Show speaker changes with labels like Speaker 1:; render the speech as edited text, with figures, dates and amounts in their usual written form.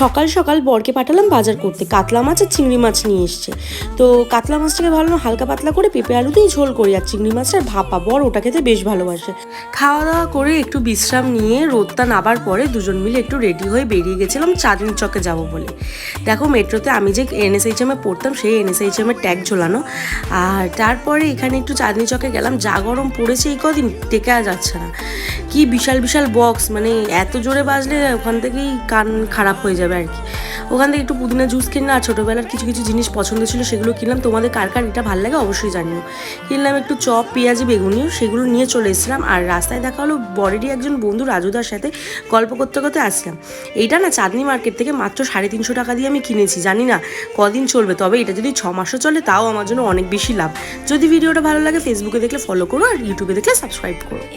Speaker 1: সকাল সকাল বরকে পাঠালাম বাজার করতে, কাতলা মাছ আর চিংড়ি মাছ নিয়ে এসছে। তো কাতলা মাছটাকে ভাবলাম হালকা পাতলা করে পেঁপে আলু দিয়ে ঝোল করি, আর চিংড়ি মাছটার ভাপা, বর ওটা খেতে বেশ ভালোবাসে। খাওয়া দাওয়া করে একটু বিশ্রাম নিয়ে রোদটা নাবার পরে দুজন মিলে একটু রেডি হয়ে বেরিয়ে গেছিলাম চাঁদনি চকে যাব বলে। দেখো মেট্রোতে আমি যে NSHM পড়তাম সেই NSHM ট্যাগ ঝোলানো, আর তারপরে এখানে একটু চাঁদনি চকে গেলাম। যা গরম পড়েছে এই কদিন, টেকা যাচ্ছে না। কি বিশাল বিশাল বক্স, মানে এত জোরে বাজলে ওখান থেকেই কান খারাপ হয়ে যাবে আর কি। ওখান থেকে একটু পুদিনা জুস কিনলাম, আর ছোটোবেলার কিছু কিছু জিনিস পছন্দ ছিল সেগুলো কিনলাম। তোমাদের কার কার এটা ভালো লাগে অবশ্যই জানিও। কিনলাম একটু চপ, পেঁয়াজি, বেগুনিও, সেগুলো নিয়ে চলে এসেছিলাম। আর রাস্তায় দেখা হলো বরেরই একজন বন্ধু রাজুদার সাথে, গল্প করতে করতে আসলাম। এইটা না চাঁদনি মার্কেট থেকে মাত্র 350 টাকা দিয়ে আমি কিনেছি। জানি না কদিন চলবে, তবে এটা যদি 6 মাসও চলে তাও আমার জন্য অনেক বেশি লাভ। যদি ভিডিওটা ভালো লাগে ফেসবুকে দেখলে ফলো করো, আর ইউটিউবে দেখলে সাবস্ক্রাইব করো।